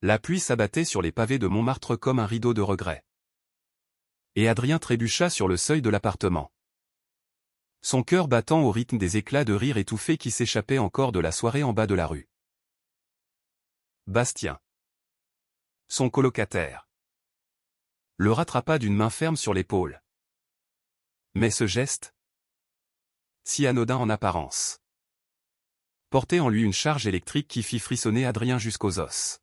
La pluie s'abattait sur les pavés de Montmartre comme un rideau de regret. Et Adrien trébucha sur le seuil de l'appartement. Son cœur battant au rythme des éclats de rire étouffés qui s'échappaient encore de la soirée en bas de la rue. Bastien. Son colocataire. Le rattrapa d'une main ferme sur l'épaule. Mais ce geste, si anodin en apparence, portait en lui une charge électrique qui fit frissonner Adrien jusqu'aux os.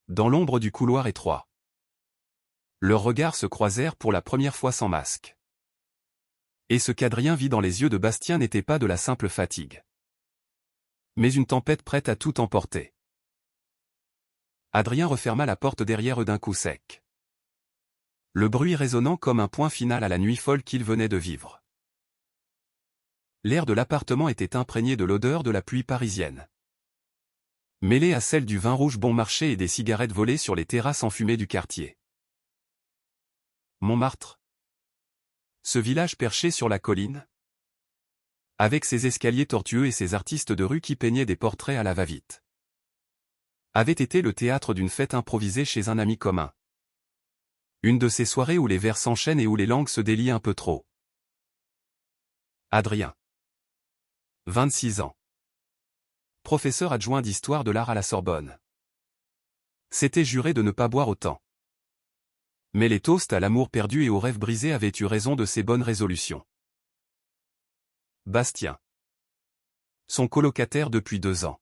Dans l'ombre du couloir étroit, leurs regards se croisèrent pour la première fois sans masque. Et ce qu'Adrien vit dans les yeux de Bastien n'était pas de la simple fatigue, mais une tempête prête à tout emporter. Adrien referma la porte derrière eux d'un coup sec. Le bruit résonnant comme un point final à la nuit folle qu'il venait de vivre. L'air de l'appartement était imprégné de l'odeur de la pluie parisienne, mêlée à celle du vin rouge bon marché et des cigarettes volées sur les terrasses enfumées du quartier. Montmartre. Ce village perché sur la colline, avec ses escaliers tortueux et ses artistes de rue qui peignaient des portraits à la va-vite, avait été le théâtre d'une fête improvisée chez un ami commun. Une de ces soirées où les vers s'enchaînent et où les langues se délient un peu trop. Adrien. 26 ans. Professeur adjoint d'histoire de l'art à la Sorbonne. S'était juré de ne pas boire autant. Mais les toasts à l'amour perdu et aux rêves brisés avaient eu raison de ses bonnes résolutions. Bastien. Son colocataire depuis 2 ans.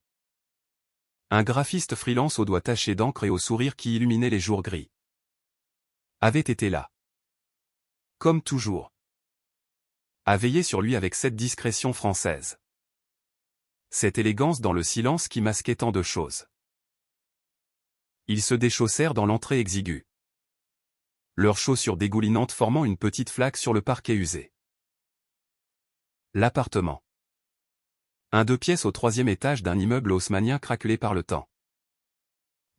Un graphiste freelance aux doigts tachés d'encre et au sourire qui illuminait les jours gris. Avait été là. Comme toujours. À veiller sur lui avec cette discrétion française. Cette élégance dans le silence qui masquait tant de choses. Ils se déchaussèrent dans l'entrée exiguë. Leurs chaussures dégoulinantes formant une petite flaque sur le parquet usé. L'appartement. Un 2 pièces au 3e étage d'un immeuble haussmannien craquelé par le temps.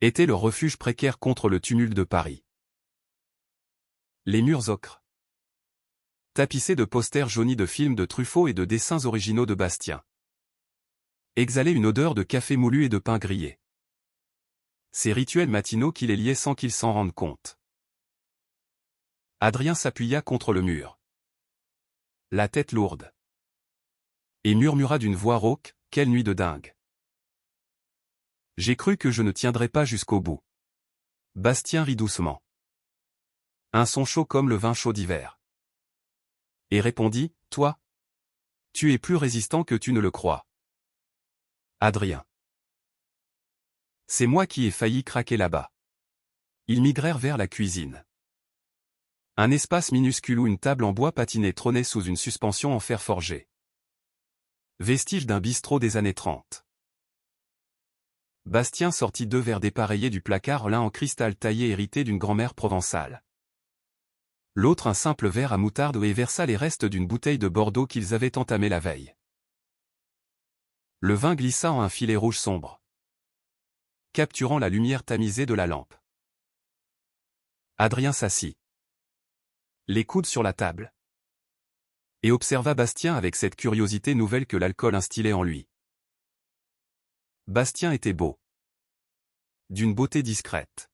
Était le refuge précaire contre le tumulte de Paris. Les murs ocre. Tapissés de posters jaunis de films de Truffaut et de dessins originaux de Bastien. Exhalaient une odeur de café moulu et de pain grillé. Ces rituels matinaux qui les liaient sans qu'ils s'en rendent compte. Adrien s'appuya contre le mur. La tête lourde. Et murmura d'une voix rauque, « Quelle nuit de dingue !» J'ai cru que je ne tiendrais pas jusqu'au bout. Bastien rit doucement. Un son chaud comme le vin chaud d'hiver. Et répondit, « Toi, tu es plus résistant que tu ne le crois. » Adrien. C'est moi qui ai failli craquer là-bas. Ils migrèrent vers la cuisine. Un espace minuscule où une table en bois patiné trônait sous une suspension en fer forgé. Vestige d'un bistrot des années 30. Bastien sortit 2 verres dépareillés du placard, l'un en cristal taillé hérité d'une grand-mère provençale. L'autre un simple verre à moutarde et versa les restes d'une bouteille de Bordeaux qu'ils avaient entamée la veille. Le vin glissa en un filet rouge sombre, capturant la lumière tamisée de la lampe. Adrien s'assit, les coudes sur la table, et observa Bastien avec cette curiosité nouvelle que l'alcool instillait en lui. Bastien était beau. D'une beauté discrète.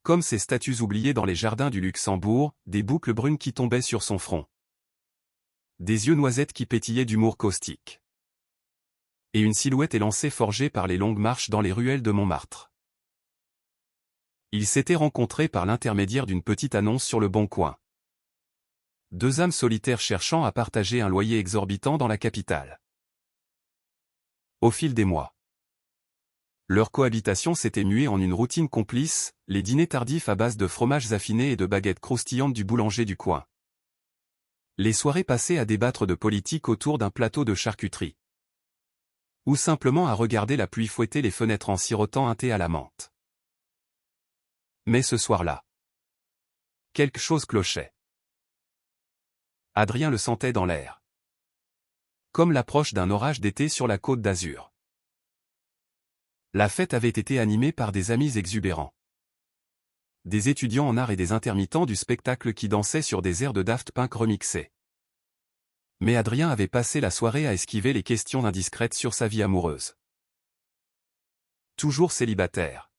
Comme ces statues oubliées dans les jardins du Luxembourg, des boucles brunes qui tombaient sur son front. Des yeux noisettes qui pétillaient d'humour caustique. Et une silhouette élancée forgée par les longues marches dans les ruelles de Montmartre. Ils s'étaient rencontrés par l'intermédiaire d'une petite annonce sur le Bon Coin. 2 âmes solitaires cherchant à partager un loyer exorbitant dans la capitale. Au fil des mois, leur cohabitation s'était muée en une routine complice, les dîners tardifs à base de fromages affinés et de baguettes croustillantes du boulanger du coin. Les soirées passées à débattre de politique autour d'un plateau de charcuterie. Ou simplement à regarder la pluie fouetter les fenêtres en sirotant un thé à la menthe. Mais ce soir-là, quelque chose clochait. Adrien le sentait dans l'air. Comme l'approche d'un orage d'été sur la Côte d'Azur. La fête avait été animée par des amis exubérants. Des étudiants en art et des intermittents du spectacle qui dansaient sur des airs de Daft Punk remixés. Mais Adrien avait passé la soirée à esquiver les questions indiscrètes sur sa vie amoureuse. Toujours célibataire.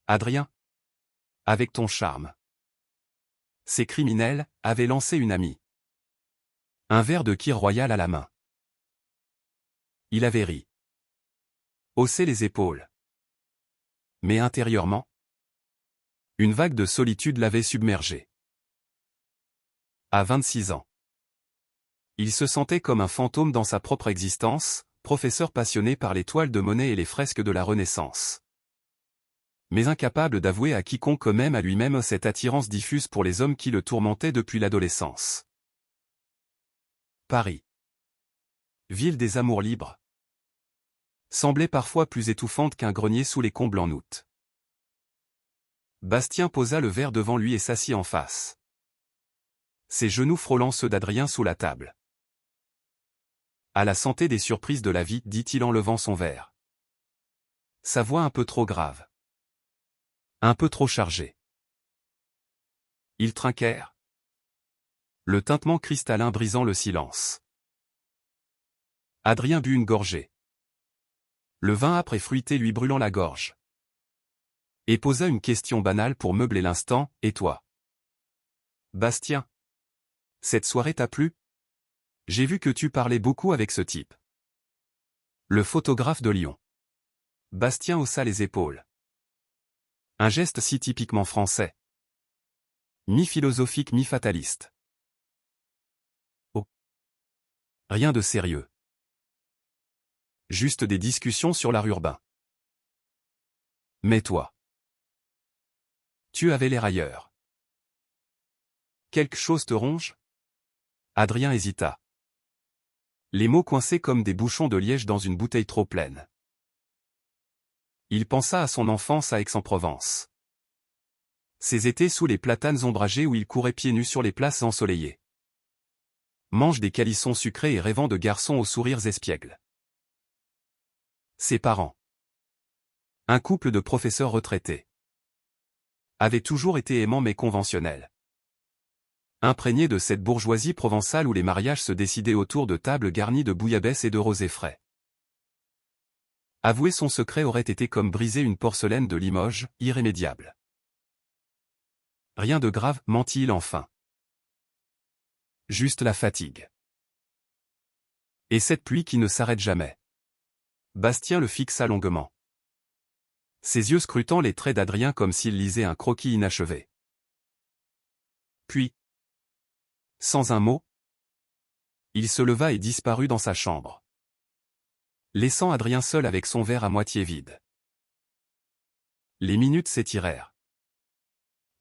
Adrien. Avec ton charme. Ces criminels avaient lancé une amie. Un verre de kir royal à la main. Il avait ri. Haussé les épaules. Mais intérieurement, une vague de solitude l'avait submergé. À 26 ans. Il se sentait comme un fantôme dans sa propre existence, professeur passionné par les toiles de Monet et les fresques de la Renaissance. Mais incapable d'avouer à quiconque, même à lui-même, cette attirance diffuse pour les hommes qui le tourmentaient depuis l'adolescence. Paris. Ville des amours libres. Semblait parfois plus étouffante qu'un grenier sous les combles en août. Bastien posa le verre devant lui et s'assit en face. Ses genoux frôlant ceux d'Adrien sous la table. À la santé des surprises de la vie, dit-il en levant son verre. Sa voix un peu trop grave. Un peu trop chargée. Ils trinquèrent. Le tintement cristallin brisant le silence. Adrien but une gorgée. Le vin âpre et fruité lui brûlant la gorge. Et posa une question banale pour meubler l'instant, et toi? Bastien. Cette soirée t'a plu? J'ai vu que tu parlais beaucoup avec ce type. Le photographe de Lyon. Bastien haussa les épaules. Un geste si typiquement français. Mi-philosophique, mi-fataliste. Oh. Rien de sérieux. Juste des discussions sur l'art urbain. Mais toi. Tu avais l'air ailleurs. Quelque chose te ronge? Adrien hésita. Les mots coincés comme des bouchons de liège dans une bouteille trop pleine. Il pensa à son enfance à Aix-en-Provence. Ces étés sous les platanes ombragés où il courait pieds nus sur les places ensoleillées. Mange des calissons sucrés et rêvant de garçons aux sourires espiègles. Ses parents. Un couple de professeurs retraités. Avaient toujours été aimants mais conventionnels. Imprégné de cette bourgeoisie provençale où les mariages se décidaient autour de tables garnies de bouillabaisse et de rosé frais. Avouer son secret aurait été comme briser une porcelaine de Limoges, irrémédiable. Rien de grave, mentit-il enfin. Juste la fatigue. Et cette pluie qui ne s'arrête jamais. Bastien le fixa longuement. Ses yeux scrutant les traits d'Adrien comme s'il lisait un croquis inachevé. Puis, sans un mot, il se leva et disparut dans sa chambre. Laissant Adrien seul avec son verre à moitié vide. Les minutes s'étirèrent.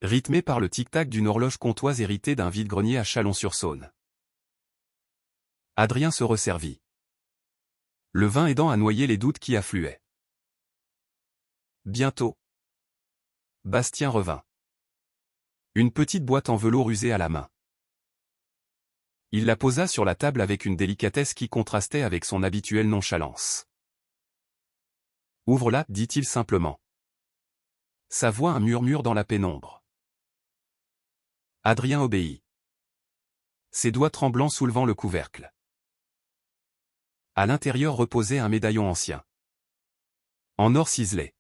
Rythmées par le tic-tac d'une horloge comtoise héritée d'un vide-grenier à Chalon-sur-Saône. Adrien se resservit. Le vin aidant à noyer les doutes qui affluaient. Bientôt. Bastien revint. Une petite boîte en velours usé à la main. Il la posa sur la table avec une délicatesse qui contrastait avec son habituelle nonchalance. Ouvre-la, dit-il simplement. Sa voix un murmure dans la pénombre. Adrien obéit. Ses doigts tremblants soulevant le couvercle. À l'intérieur reposait un médaillon ancien. En or ciselé.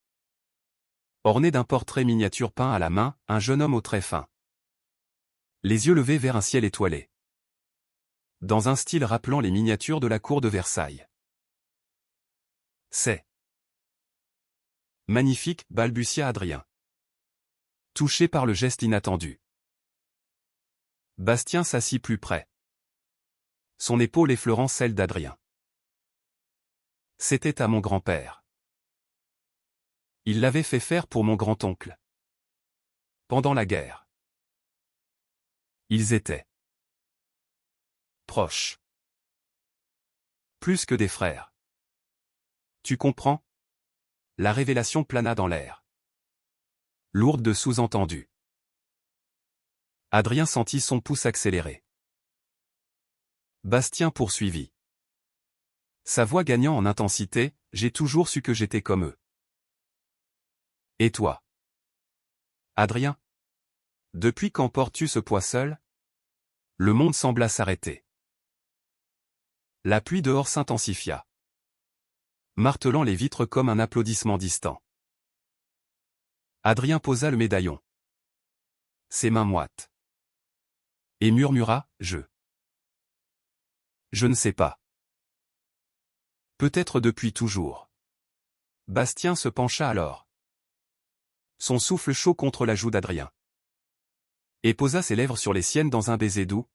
Orné d'un portrait miniature peint à la main, un jeune homme aux traits fins. Les yeux levés vers un ciel étoilé. Dans un style rappelant les miniatures de la cour de Versailles. C'est magnifique, balbutia Adrien. Touché par le geste inattendu. Bastien s'assit plus près. Son épaule effleurant celle d'Adrien. C'était à mon grand-père. Il l'avait fait faire pour mon grand-oncle. Pendant la guerre. Ils étaient proches. Plus que des frères. Tu comprends? La révélation plana dans l'air. Lourde de sous-entendus. Adrien sentit son pouce accélérer. Bastien poursuivit. Sa voix gagnant en intensité, j'ai toujours su que j'étais comme eux. Et toi? Adrien? Depuis quand portes-tu ce poids seul? Le monde sembla s'arrêter. La pluie dehors s'intensifia. martelant les vitres comme un applaudissement distant. Adrien posa le médaillon. Ses mains moites. Et murmura, Je ne sais pas. Peut-être depuis toujours. Bastien se pencha alors. Son souffle chaud contre la joue d'Adrien. Et posa ses lèvres sur les siennes dans un baiser doux.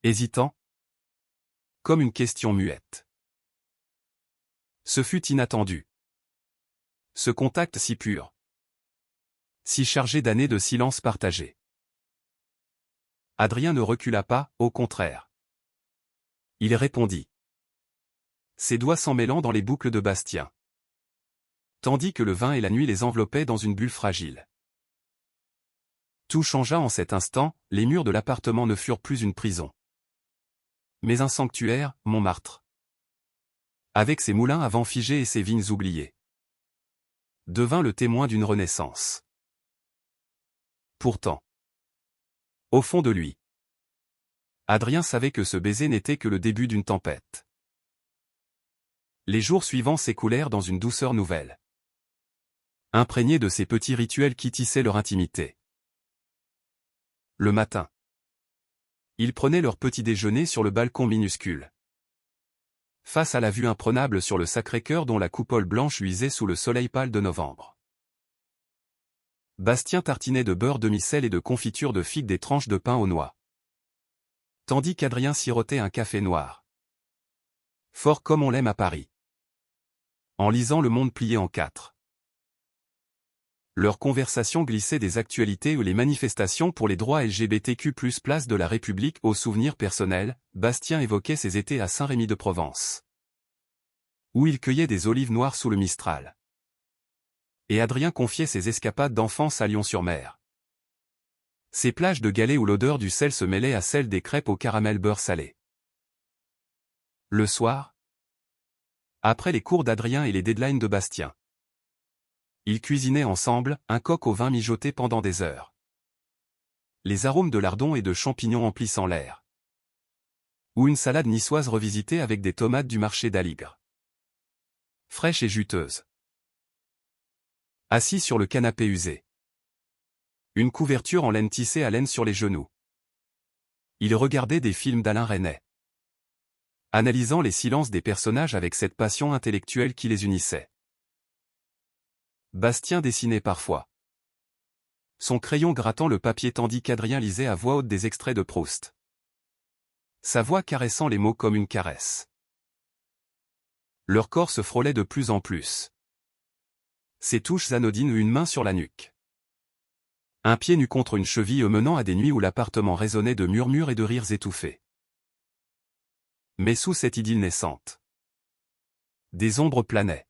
Hésitant. Comme une question muette. Ce fut inattendu. Ce contact si pur. Si chargé d'années de silence partagé. Adrien ne recula pas, au contraire. Il répondit. Ses doigts s'emmêlant dans les boucles de Bastien. Tandis que le vin et la nuit les enveloppaient dans une bulle fragile. Tout changea en cet instant, les murs de l'appartement ne furent plus une prison. Mais un sanctuaire, Montmartre. Avec ses moulins à vent figés et ses vignes oubliées. Devint le témoin d'une renaissance. Pourtant. Au fond de lui. Adrien savait que ce baiser n'était que le début d'une tempête. Les jours suivants s'écoulèrent dans une douceur nouvelle. Imprégnés de ces petits rituels qui tissaient leur intimité. Le matin. Ils prenaient leur petit déjeuner sur le balcon minuscule. Face à la vue imprenable sur le Sacré-Cœur dont la coupole blanche luisait sous le soleil pâle de novembre. Bastien tartinait de beurre demi-sel et de confiture de figues des tranches de pain aux noix. Tandis qu'Adrien sirotait un café noir. Fort comme on l'aime à Paris. En lisant Le Monde plié en 4. Leur conversation glissait des actualités ou les manifestations pour les droits LGBTQ+, place de la République aux souvenirs personnels. Bastien évoquait ses étés à Saint-Rémy-de-Provence. Où il cueillait des olives noires sous le Mistral. Et Adrien confiait ses escapades d'enfance à Lyon-sur-Mer. Ces plages de galets où l'odeur du sel se mêlait à celle des crêpes au caramel beurre salé. Le soir, après les cours d'Adrien et les deadlines de Bastien, ils cuisinaient ensemble, un coq au vin mijoté pendant des heures. Les arômes de lardons et de champignons emplissant l'air. Ou une salade niçoise revisitée avec des tomates du marché d'Aligre. Fraîche et juteuse. Assis sur le canapé usé. Une couverture en laine tissée à laine sur les genoux. Ils regardaient des films d'Alain Resnais. Analysant les silences des personnages avec cette passion intellectuelle qui les unissait. Bastien dessinait parfois. Son crayon grattant le papier tandis qu'Adrien lisait à voix haute des extraits de Proust. Sa voix caressant les mots comme une caresse. Leur corps se frôlait de plus en plus. Ses touches anodines, une main sur la nuque. Un pied nu contre une cheville menant à des nuits où l'appartement résonnait de murmures et de rires étouffés. Mais sous cette idylle naissante, des ombres planaient.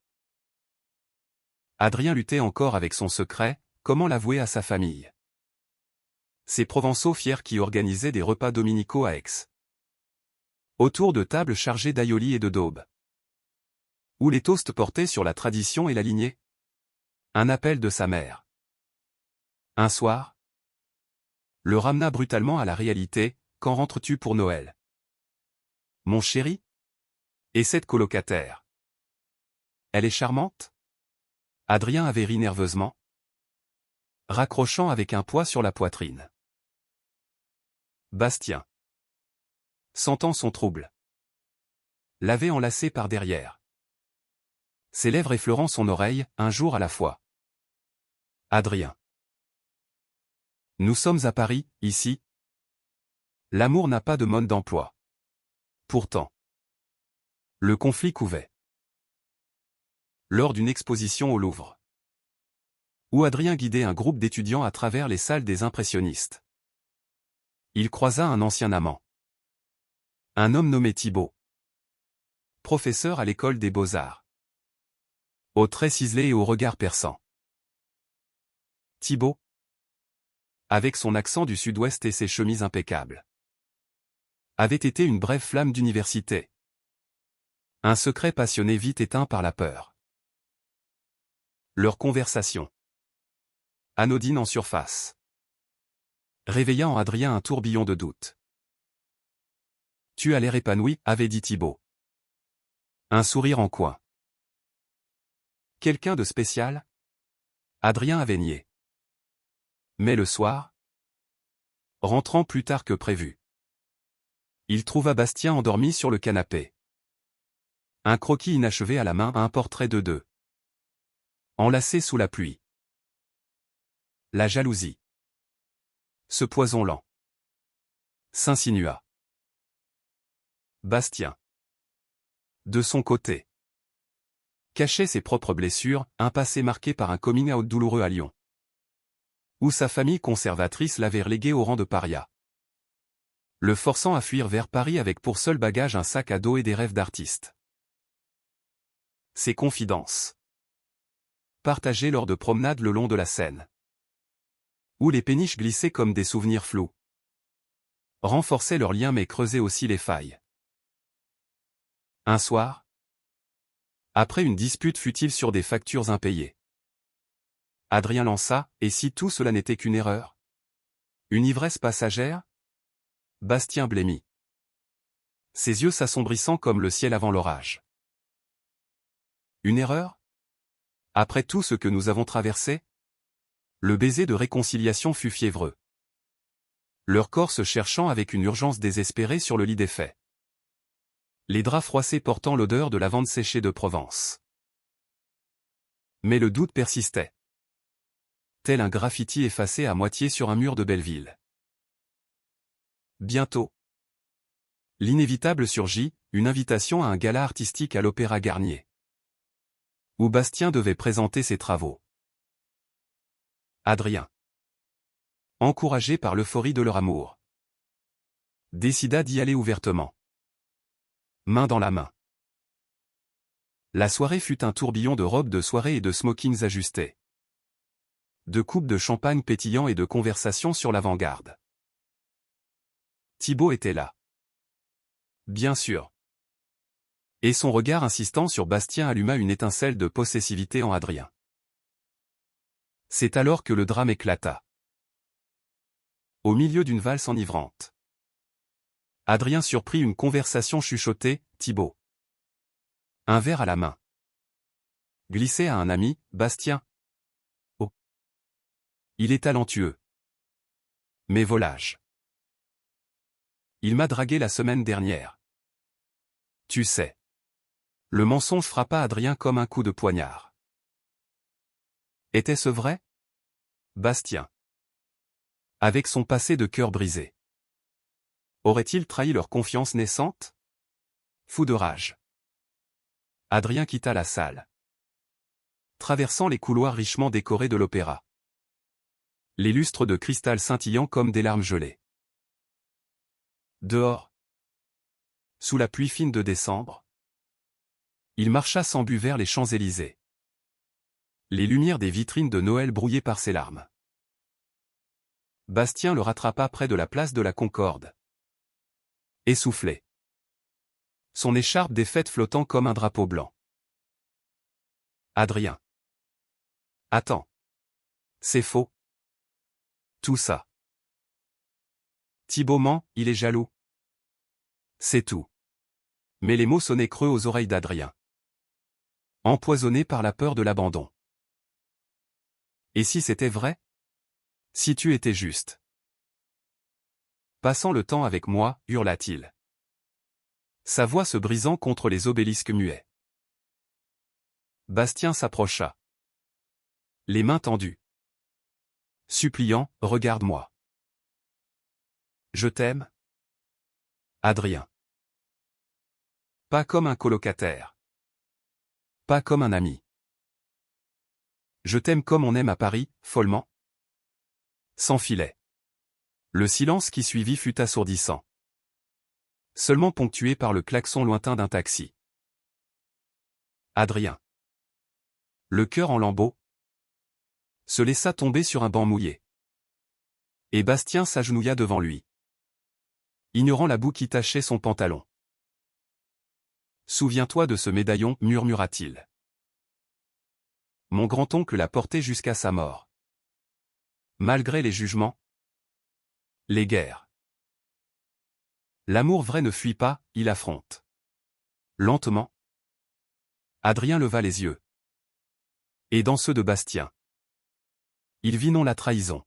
Adrien luttait encore avec son secret, comment l'avouer à sa famille. Ces Provençaux fiers qui organisaient des repas dominicaux à Aix. Autour de tables chargées d'aïoli et de daubes. Où les toasts portaient sur la tradition et la lignée. Un appel de sa mère. Un soir, le ramena brutalement à la réalité. Quand rentres-tu pour Noël? Mon chéri? Et cette colocataire? Elle est charmante? Adrien avait ri nerveusement, raccrochant avec un poids sur la poitrine. Bastien, sentant son trouble, l'avait enlacé par derrière. Ses lèvres effleurant son oreille, un jour à la fois. Adrien. Nous sommes à Paris, ici. L'amour n'a pas de mode d'emploi. Pourtant, le conflit couvait. Lors d'une exposition au Louvre, où Adrien guidait un groupe d'étudiants à travers les salles des impressionnistes, il croisa un ancien amant. Un homme nommé Thibaut. Professeur à l'école des Beaux-Arts. Aux traits ciselés et au regard perçant. Thibaut, avec son accent du sud-ouest et ses chemises impeccables, avait été une brève flamme d'université. Un secret passionné vite éteint par la peur. Leur conversation, anodine en surface, réveilla en Adrien un tourbillon de doute. Tu as l'air épanoui, avait dit Thibaut. Un sourire en coin. Quelqu'un de spécial? Adrien avait nié. Mais le soir, rentrant plus tard que prévu, il trouva Bastien endormi sur le canapé. Un croquis inachevé à la main, un portrait de deux. Enlacé sous la pluie. La jalousie. Ce poison lent. S'insinua. Bastien. De son côté. Cachait ses propres blessures, un passé marqué par un coming out douloureux à Lyon, où sa famille conservatrice l'avait relégué au rang de paria, le forçant à fuir vers Paris avec pour seul bagage un sac à dos et des rêves d'artiste. Ses confidences. Partagées lors de promenades le long de la Seine, où les péniches glissaient comme des souvenirs flous, renforçaient leurs liens mais creusaient aussi les failles. Un soir, après une dispute futile sur des factures impayées, Adrien lança « Et si tout cela n'était qu'une erreur? Une ivresse passagère ?» Bastien blêmit, ses yeux s'assombrissant comme le ciel avant l'orage. Une erreur? Après tout ce que nous avons traversé? Le baiser de réconciliation fut fiévreux, leur corps se cherchant avec une urgence désespérée sur le lit défait. Les draps froissés portant l'odeur de lavande séchée de Provence. Mais le doute persistait, tel un graffiti effacé à moitié sur un mur de Belleville. Bientôt, l'inévitable surgit, une invitation à un gala artistique à l'Opéra Garnier, où Bastien devait présenter ses travaux. Adrien, encouragé par l'euphorie de leur amour, décida d'y aller ouvertement, main dans la main. La soirée fut un tourbillon de robes de soirée et de smokings ajustés, de coupes de champagne pétillants et de conversations sur l'avant-garde. Thibaut était là. Bien sûr. Et son regard insistant sur Bastien alluma une étincelle de possessivité en Adrien. C'est alors que le drame éclata. Au milieu d'une valse enivrante, Adrien surprit une conversation chuchotée, Thibaut, un verre à la main, glissait à un ami, Bastien. Oh. Il est talentueux. Mais volage. Il m'a dragué la semaine dernière. Tu sais. Le mensonge frappa Adrien comme un coup de poignard. Était-ce vrai? Bastien. Avec son passé de cœur brisé. Aurait-il trahi leur confiance naissante? Fou de rage, Adrien quitta la salle, traversant les couloirs richement décorés de l'opéra, les lustres de cristal scintillant comme des larmes gelées. Dehors, sous la pluie fine de décembre, il marcha sans but vers les Champs-Élysées, les lumières des vitrines de Noël brouillées par ses larmes. Bastien le rattrapa près de la place de la Concorde, essoufflé, son écharpe défaite flottant comme un drapeau blanc. Adrien. Attends. C'est faux. Tout ça. Thibaut ment, il est jaloux. C'est tout. Mais les mots sonnaient creux aux oreilles d'Adrien, empoisonné par la peur de l'abandon. Et si c'était vrai? Si tu étais juste. Passant le temps avec moi, hurla-t-il, sa voix se brisant contre les obélisques muets. Bastien s'approcha, les mains tendues, suppliant, regarde-moi. Je t'aime? Adrien. Pas comme un colocataire. Pas comme un ami. Je t'aime comme on aime à Paris, follement. Sans filet. Le silence qui suivit fut assourdissant, seulement ponctué par le klaxon lointain d'un taxi. Adrien, le cœur en lambeaux, se laissa tomber sur un banc mouillé. Et Bastien s'agenouilla devant lui, ignorant la boue qui tachait son pantalon. Souviens-toi de ce médaillon, murmura-t-il. Mon grand-oncle l'a porté jusqu'à sa mort. Malgré les jugements, les guerres. L'amour vrai ne fuit pas, il affronte. Lentement, Adrien leva les yeux. Et dans ceux de Bastien. Il vit non la trahison,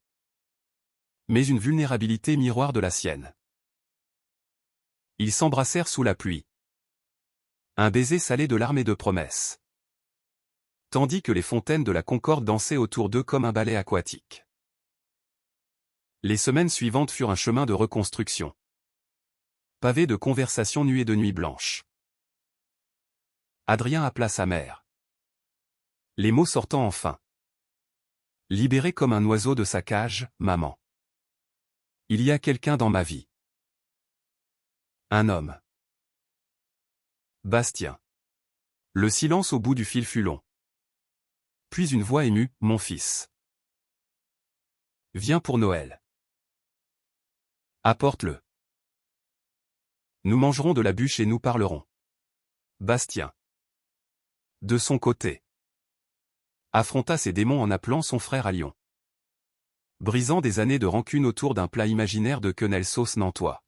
mais une vulnérabilité miroir de la sienne. Ils s'embrassèrent sous la pluie. Un baiser salé de larmes et de promesses. Tandis que les fontaines de la Concorde dansaient autour d'eux comme un ballet aquatique. Les semaines suivantes furent un chemin de reconstruction. Pavé de conversations nues et de nuits blanches. Adrien appela sa mère. Les mots sortant enfin. Libéré comme un oiseau de sa cage, maman. Il y a quelqu'un dans ma vie. Un homme. Bastien. Le silence au bout du fil fut long. Puis une voix émue, mon fils. Viens pour Noël. Apporte-le. Nous mangerons de la bûche et nous parlerons. Bastien. De son côté. Affronta ses démons en appelant son frère à Lyon. Brisant des années de rancune autour d'un plat imaginaire de quenelle sauce nantois.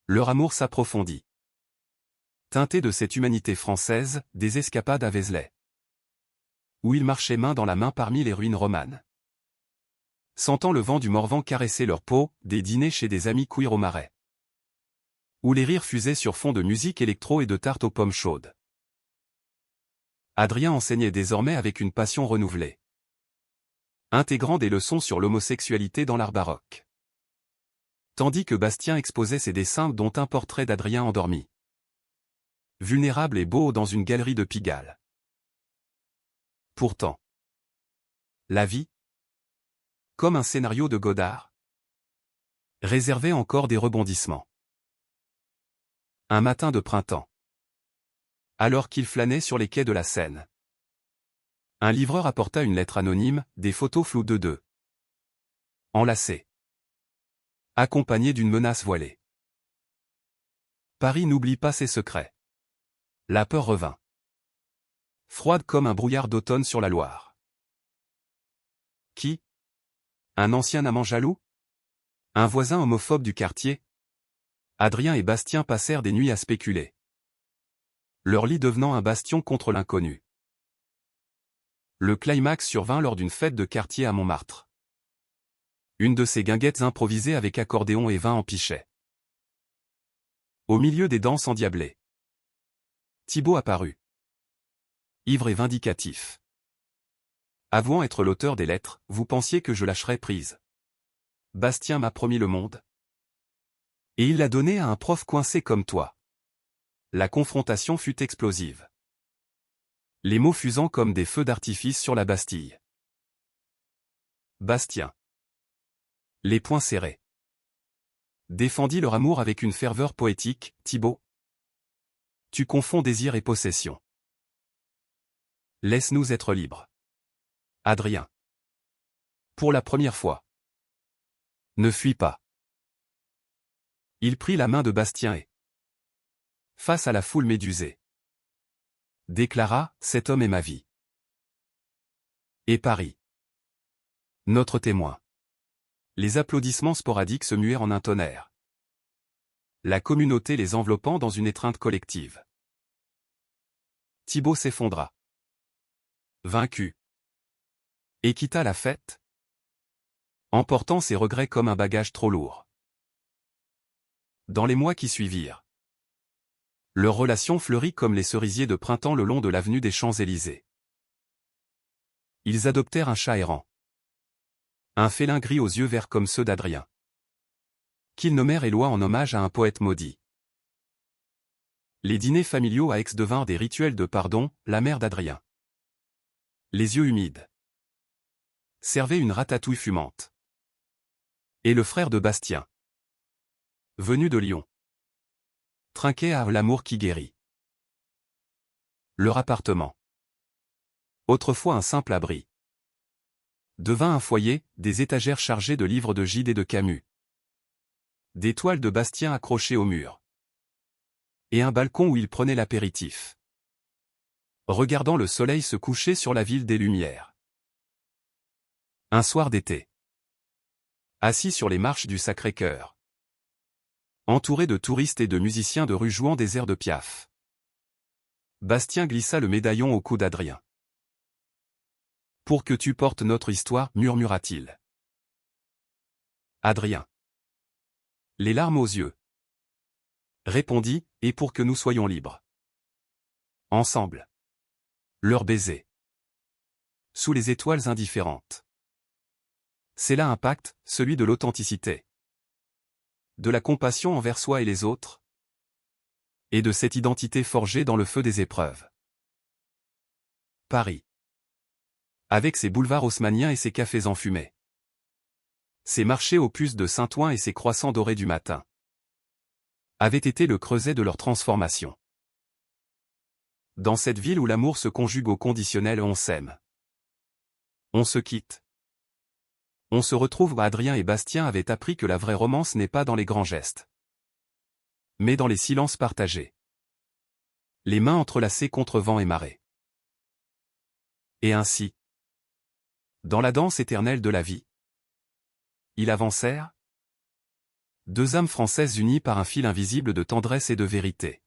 Leur amour s'approfondit. Teinté de cette humanité française, des escapades à Vézelay. Où ils marchaient main dans la main parmi les ruines romanes. Sentant le vent du Morvan caresser leur peau, des dîners chez des amis cuire au marais. Où les rires fusaient sur fond de musique électro et de tartes aux pommes chaudes. Adrien enseignait désormais avec une passion renouvelée. Intégrant des leçons sur l'homosexualité dans l'art baroque. Tandis que Bastien exposait ses dessins dont un portrait d'Adrien endormi. Vulnérable et beau dans une galerie de Pigalle. Pourtant. La vie. Comme un scénario de Godard. Réservait encore des rebondissements. Un matin de printemps. Alors qu'il flânait sur les quais de la Seine. Un livreur apporta une lettre anonyme, des photos floues de deux. Enlacés. Accompagné d'une menace voilée. Paris n'oublie pas ses secrets. La peur revint. Froide comme un brouillard d'automne sur la Loire. Qui? Un ancien amant jaloux? Un voisin homophobe du quartier? Adrien et Bastien passèrent des nuits à spéculer. Leur lit devenant un bastion contre l'inconnu. Le climax survint lors d'une fête de quartier à Montmartre. Une de ces guinguettes improvisées avec accordéon et vin en pichet. Au milieu des danses endiablées. Thibaut apparut. Ivre et vindicatif. Avouant être l'auteur des lettres, vous pensiez que je lâcherais prise. Bastien m'a promis le monde. Et il l'a donné à un prof coincé comme toi. La confrontation fut explosive. Les mots fusant comme des feux d'artifice sur la Bastille. Bastien. Les poings serrés. Défendit leur amour avec une ferveur poétique, Thibaut. Tu confonds désir et possession. Laisse-nous être libres. Adrien. Pour la première fois. Ne fuis pas. Il prit la main de Bastien et, face à la foule médusée, déclara, cet homme est ma vie. Et Paris. Notre témoin. Les applaudissements sporadiques se muèrent en un tonnerre. La communauté les enveloppant dans une étreinte collective. Thibaut s'effondra. Vaincu. Et quitta la fête, emportant ses regrets comme un bagage trop lourd. Dans les mois qui suivirent, leur relation fleurit comme les cerisiers de printemps le long de l'avenue des Champs-Élysées. Ils adoptèrent un chat errant. Un félin gris aux yeux verts comme ceux d'Adrien. Qu'ils nommèrent Éloi en hommage à un poète maudit. Les dîners familiaux à Aix devinrent des rituels de pardon, la mère d'Adrien. Les yeux humides. Servait une ratatouille fumante. Et le frère de Bastien, venu de Lyon, trinquait à l'amour qui guérit. Leur appartement, autrefois un simple abri, devint un foyer, des étagères chargées de livres de Gide et de Camus. Des toiles de Bastien accrochées au mur. Et un balcon où il prenait l'apéritif. Regardant le soleil se coucher sur la ville des Lumières. Un soir d'été. Assis sur les marches du Sacré-Cœur. Entouré de touristes et de musiciens de rue jouant des airs de Piaf. Bastien glissa le médaillon au cou d'Adrien. Pour que tu portes notre histoire, murmura-t-il. Adrien. Les larmes aux yeux. Répondit, et pour que nous soyons libres. Ensemble. Leur baiser. Sous les étoiles indifférentes. C'est là un pacte, celui de l'authenticité. De la compassion envers soi et les autres. Et de cette identité forgée dans le feu des épreuves. Paris. Avec ses boulevards haussmanniens et ses cafés enfumés. Ses marchés aux puces de Saint-Ouen et ses croissants dorés du matin. Avait été le creuset de leur transformation. Dans cette ville où l'amour se conjugue au conditionnel, on s'aime. On se quitte. On se retrouve. Adrien et Bastien avaient appris que la vraie romance n'est pas dans les grands gestes, mais dans les silences partagés. Les mains entrelacées contre vent et marée. Et ainsi, dans la danse éternelle de la vie, ils avancèrent, deux âmes françaises unies par un fil invisible de tendresse et de vérité.